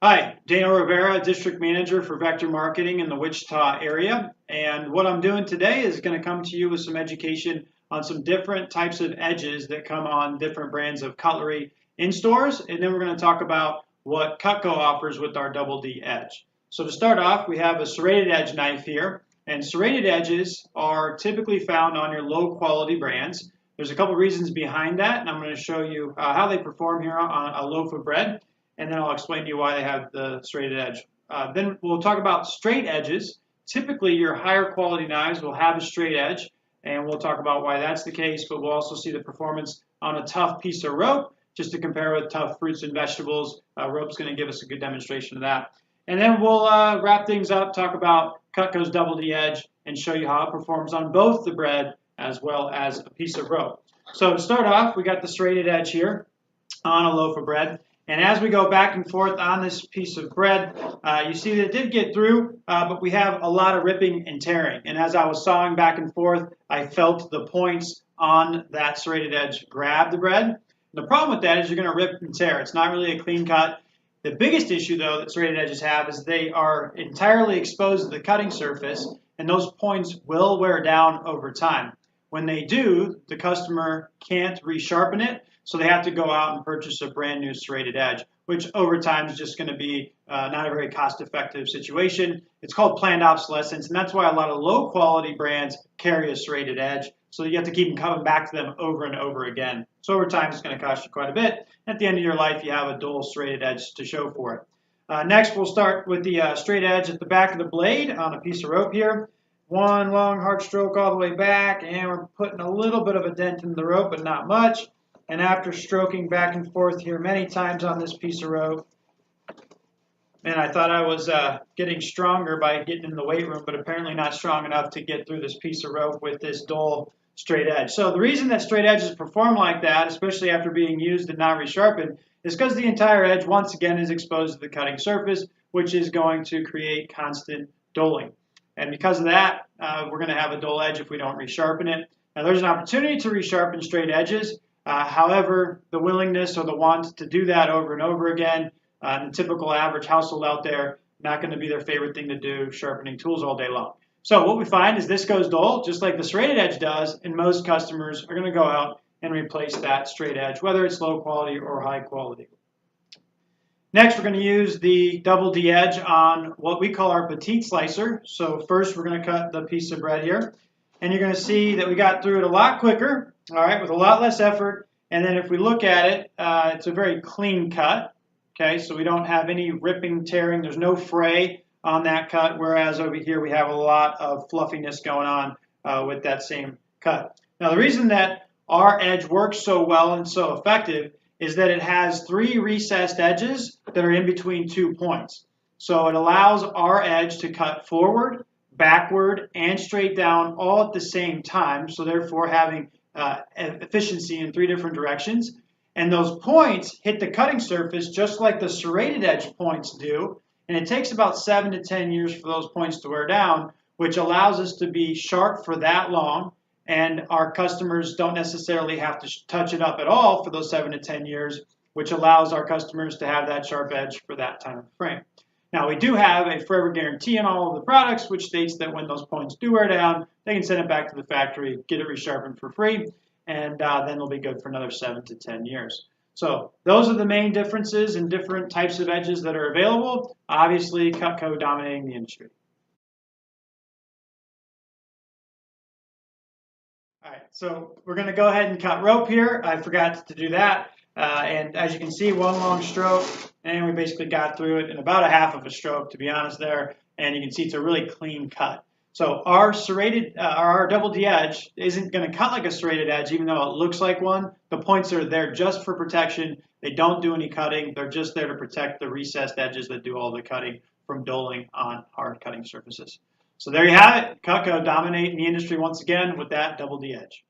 Hi, Daniel Rivera, District Manager for Vector Marketing in the Wichita area. And what I'm doing today is going to come to you with some education on some different types of edges that come on different brands of cutlery in stores. And then we're going to talk about what Cutco offers with our Double D Edge. So to start off, we have a serrated edge knife here. And serrated edges are typically found on your low quality brands. There's a couple reasons behind that, and I'm going to show you how they perform here on a loaf of bread. And then I'll explain to you why they have the serrated edge. Then we'll talk about straight edges. Typically, your higher quality knives will have a straight edge, and we'll talk about why that's the case, but we'll also see the performance on a tough piece of rope, just to compare with tough fruits and vegetables. Rope's going to give us a good demonstration of that. And then we'll wrap things up, talk about Cutco's Double D Edge, and show you how it performs on both the bread as well as a piece of rope. So to start off, we got the serrated edge here on a loaf of bread. And as we go back and forth on this piece of bread, you see that it did get through, but we have a lot of ripping and tearing. And as I was sawing back and forth, I felt the points on that serrated edge grab the bread. The problem with that is you're going to rip and tear. It's not really a clean cut. The biggest issue, though, that serrated edges have is they are entirely exposed to the cutting surface, and those points will wear down over time. When they do, the customer can't resharpen it, so they have to go out and purchase a brand new serrated edge, which over time is just going to be not a very cost-effective situation. It's called planned obsolescence, and that's why a lot of low-quality brands carry a serrated edge, so you have to keep them coming back to them over and over again. So over time, it's going to cost you quite a bit. At the end of your life, you have a dual serrated edge to show for it. Next, we'll start with the straight edge at the back of the blade on a piece of rope here. One long hard stroke all the way back, and we're putting a little bit of a dent in the rope, but not much. And after stroking back and forth here many times on this piece of rope, and I thought I was getting stronger by getting in the weight room, but apparently not strong enough to get through this piece of rope with this dull straight edge. So the reason that straight edges perform like that, especially after being used and not resharpened, is because the entire edge, once again, is exposed to the cutting surface, which is going to create constant dulling. And because of that, we're going to have a dull edge if we don't resharpen it. Now, there's an opportunity to resharpen straight edges. However, the willingness or the want to do that over and over again, the typical average household out there, not going to be their favorite thing to do, sharpening tools all day long. So what we find is this goes dull, just like the serrated edge does, and most customers are going to go out and replace that straight edge, whether it's low quality or high quality. Next, we're going to use the Double D Edge on what we call our Petite Slicer. So first, we're going to cut the piece of bread here. And you're going to see that we got through it a lot quicker, all right, with a lot less effort. And then if we look at it, it's a very clean cut, okay? So we don't have any ripping, tearing. There's no fray on that cut, whereas over here we have a lot of fluffiness going on with that same cut. Now, the reason that our edge works so well and so effective is that it has 3 recessed edges that are in between 2 points. So it allows our edge to cut forward, backward, and straight down all at the same time, so therefore having efficiency in 3 different directions. And those points hit the cutting surface just like the serrated edge points do, and it takes about 7 to 10 years for those points to wear down, which allows us to be sharp for that long, and our customers don't necessarily have to touch it up at all for those 7 to 10 years, which allows our customers to have that sharp edge for that time frame. Now, we do have a forever guarantee on all of the products, which states that when those points do wear down, they can send it back to the factory, get it resharpened for free, and then it'll be good for another 7 to 10 years. So those are the main differences in different types of edges that are available. Obviously, Cutco dominating the industry. All right, so we're going to go ahead and cut rope here. I forgot to do that. And as you can see, one long stroke, and we basically got through it in about a half of a stroke, to be honest there. And you can see it's a really clean cut. So our our Double D Edge isn't going to cut like a serrated edge, even though it looks like one. The points are there just for protection. They don't do any cutting. They're just there to protect the recessed edges that do all the cutting from dulling on hard cutting surfaces. So there you have it. Cutco dominating the industry once again with that Double D Edge.